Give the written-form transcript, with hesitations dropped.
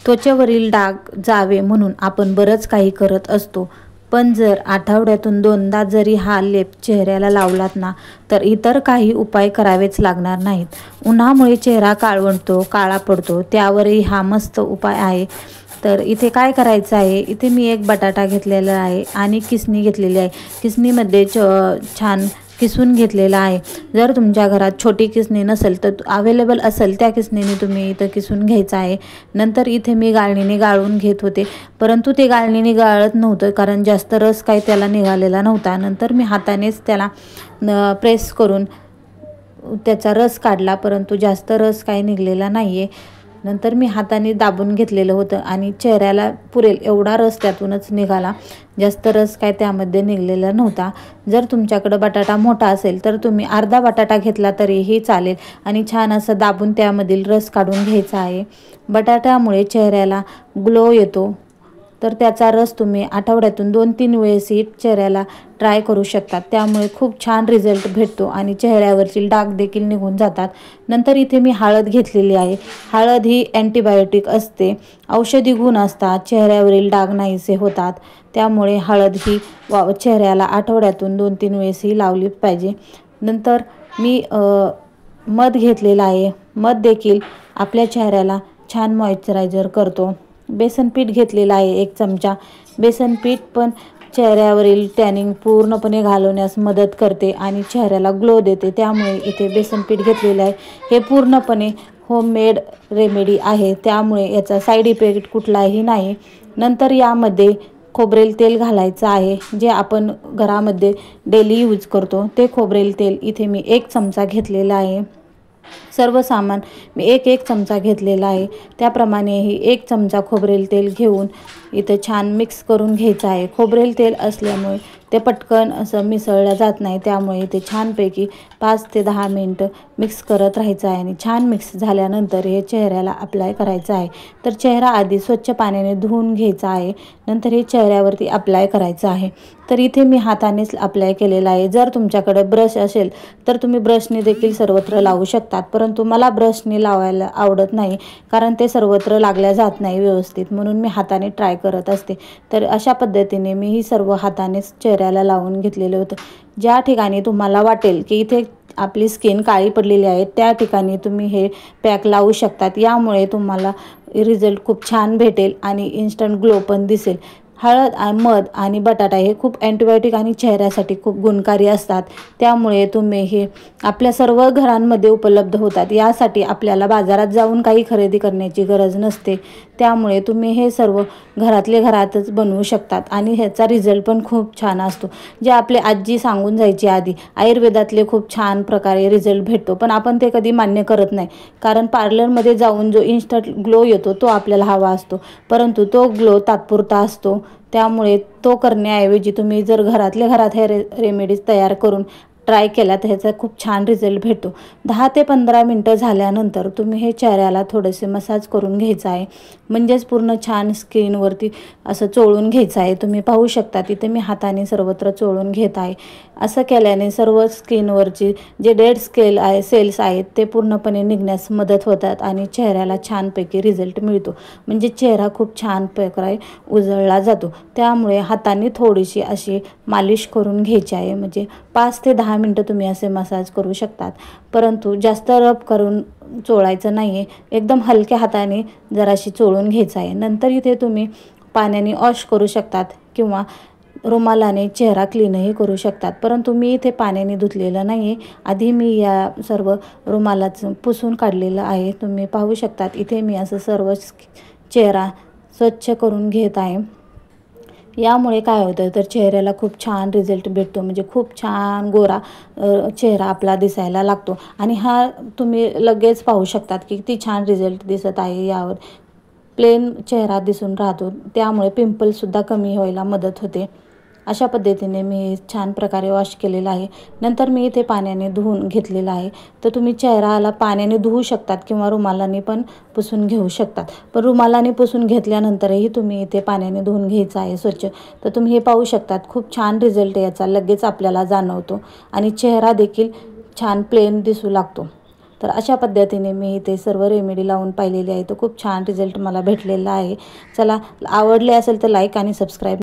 त्वचेवरील डाग जावे म्हणून आपण बरंच काही करत असतो, पण जर आठवड्यातून 2दा जरी हा लेप चेहऱ्याला लावलात ना, तर इतर काही उपाय करावेच लागणार नाहीत. उन्हामुळे चेहरा काळवंटतो, काळा पडतो, त्यावरही हा मस्त उपाय आहे. तर इथे काय करायचं आहे, इथे मी एक बटाटा घेतलेला आहे आणि किसणी घेतलेली आहे. किसणीमध्ये छान किसून घेतलेला आहे. जर तुमच्या घरात छोटी किसणी नसेल तर अवेलेबल असेल त्या किसणीने तुम्ही इथं किसून घ्यायचं आहे. नंतर इथे मी गाळणीने गाळून घेत होते, परंतु ते गाळणीने गाळत नव्हतं कारण जास्त रस काही त्याला निघालेला नव्हता. नंतर मी हातानेच त्याला प्रेस करून त्याचा रस काढला, परंतु जास्त रस काही निघालेला नाही आहे. नंतर मी हाताने दाबून घेतलेलं होतं आणि चेहऱ्याला पुरेल एवढा रस त्यातूनच निघाला. जास्त रस काय त्यामध्ये निघालेला नव्हता. जर तुमच्याकडं बटाटा मोठा असेल तर तुम्ही अर्धा बटाटा घेतला तरीही चालेल आणि छान असं दाबून त्यामधील रस काढून घ्यायचा आहे. बटाट्यामुळे चेहऱ्याला ग्लो येतो, तर त्याचा रस तुम्ही आठवड्यातून 2-3 वेळेसही चेहऱ्याला ट्राय करू शकतात. त्यामुळे खूप छान रिझल्ट भेटतो आणि चेहऱ्यावरची डाग देखील निघून जातात. नंतर इथे मी हळद घेतलेली आहे. हळद ही अँटीबायोटिक असते, औषधी गुण असतात, चेहऱ्यावरील डाग नाहीसे होतात. त्यामुळे हळद ही चेहऱ्याला आठवड्यातून 2-3 वेळेसही लावली पाहिजे. नंतर मी मध घेतलेला आहे. मध देखील आपल्या चेहऱ्याला छान मॉइश्चरायझर करतो. बेसन पीठ घेतलेलं आहे 1 चमचा. बेसन पीठ पण चेहऱ्यावरील टॅनिंग पूर्णपणे घालवण्यास मदत करते आणि चेहऱ्याला ग्लो देते. त्यामुळे इथे बेसन पीठ घेतलेलं आहे. हे पूर्णपणे होममेड रेमेडी आहे, त्यामुळे याचा साईड इफेक्ट कुठलाही नाही. नंतर यामध्ये खोबरेल तेल घालायचं आहे, जे आपण घरामध्ये डेली यूज करतो ते खोबरेल तेल इथे मी 1 चमचा घेतलेला आहे. सर्व सामान मी 1-1 चमचा घेतलेला आहे. त्याप्रमाणे ही 1 चमचा खोबरेल तेल घेऊन इथं छान मिक्स करून घ्यायचं आहे. खोबरेल तेल असल्यामुळे ते पटकन असं मिसळलं जात नाही, त्यामुळे इथे छानपैकी 5 ते 10 मिनटं मिक्स करत राहायचं आहे. आणि छान मिक्स झाल्यानंतर हे चेहऱ्याला अप्लाय करायचं आहे. तर चेहरा आधी स्वच्छ पाण्याने धुवून घ्यायचा आहे, नंतर हे चेहऱ्यावरती अप्लाय करायचं आहे. तर इथे मी हातानेच अप्लाय केलेला आहे. जर तुमच्याकडे ब्रश असेल तर तुम्ही ब्रशने देखील सर्वत्र लावू शकतात, परंतु मला ब्रशने लावायला आवडत नाही कारण ते सर्वत्र लागल्या जात नाही व्यवस्थित, म्हणून मी हाताने ट्राय करत असते. तर अशा पद्धतीने मी ही सर्व हातानेच चेहऱ्याला लावून घेतलेलं होतं. ज्या ठिकाणी तुम्हाला वाटेल की इथे आपली स्किन काळी पडलेली आहे त्या ठिकाणी तुम्ही हे पॅक लावू शकतात. यामुळे तुम्हाला रिझल्ट खूप छान भेटेल आणि इन्स्टंट ग्लो पण दिसेल. हळद, मध आणि बटाटा हे खूप अँटीबायोटिक आणि चेहऱ्यासाठी खूप गुणकारी असतात. त्यामुळे तुम्ही हे आपल्या सर्व घरांमध्ये उपलब्ध होतात. यासाठी आपल्याला बाजारात जाऊन काही खरेदी करण्याची गरज नसते. त्यामुळे तुम्ही हे सर्व घरातले घरातच बनवू शकतात आणि ह्याचा रिझल्ट पण खूप छान असतो. जे आपले आजी सांगून जायची आधी, आयुर्वेदातले खूप छान प्रकारे रिझल्ट भेटतो, पण आपण ते कधी मान्य करत नाही. कारण पार्लरमध्ये जाऊन जो इन्स्टंट ग्लो येतो तो आपल्याला हवा असतो, परंतु तो ग्लो तात्पुरता असतो. त्यामुळे तो करण्याऐवजी तुम्ही जर घरातल्या घरात हे रेमेडीज तयार करून ट्राय केला तर ह्याचा खूप छान रिझल्ट भेटतो. 10 ते 15 मिनटं झाल्यानंतर तुम्ही हे चेहऱ्याला थोडेसे मसाज करून घ्यायचं आहे, म्हणजेच पूर्ण छान स्किनवरती असं चोळून घ्यायचं आहे. तुम्ही पाहू शकता तिथे मी हाताने सर्वत्र चोळून घेत आहे. असं केल्याने सर्व स्किनवरची जे डेड सेल्स आहेत ते पूर्णपणे निघण्यास मदत होतात आणि चेहऱ्याला छानपैकी रिझल्ट मिळतो. म्हणजे चेहरा खूप छान प्रकारे उजळला जातो. त्यामुळे हाताने थोडीशी अशी मालिश करून घ्यायची आहे. म्हणजे 5 ते 10 मिनटं तुम्ही असे मसाज करू शकतात, परंतु जास्त रब करून चोळायचं नाही आहे. एकदम हलक्या हाताने जराशी चोळून घ्यायचं आहे. नंतर इथे तुम्ही पाण्याने वॉश करू शकतात किंवा रुमालाने चेहरा क्लीनही करू शकतात, परंतु मी इथे पाण्याने धुतलेलं नाही आहे. आधी मी या सर्व रुमालाचं पुसून काढलेलं आहे. तुम्ही पाहू शकतात इथे मी असं सर्व चेहरा स्वच्छ करून घेत आहे. यामुळे काय होतं तर चेहऱ्याला खूप छान रिझल्ट भेटतो, म्हणजे खूप छान गोरा चेहरा आपला दिसायला लागतो. आणि हा तुम्ही लगेच पाहू शकतात की किती छान रिझल्ट दिसत आहे. यावर प्लेन चेहरा दिसून राहतो, त्यामुळे पिंपल्ससुद्धा कमी व्हायला मदत होते. अशा पद्धतीने मी छान प्रकारे वॉश केलेला आहे. नंतर मी इथे पाण्याने धुवून घेतलेला आहे. तर तुम्ही चेहऱ्याला पाण्याने धुवू शकतात किंवा रुमालाने पण पुसून घेऊ शकतात, पण रुमालाने पुसून घेतल्यानंतरही तुम्ही इथे पाण्याने धुवून घ्यायचं आहे स्वच्छ. तर तुम्ही हे पाहू शकतात खूप छान रिझल्ट याचा लगेच आपल्याला जाणवतो आणि चेहरा देखील छान प्लेन दिसू लागतो. तर अशा पद्धतीने मी इथे सर्व रेमेडी लावून पाहिलेली आहे. तर खूप छान रिझल्ट मला भेटलेला आहे. चला, आवडले असेल तर लाईक आणि सबस्क्राईब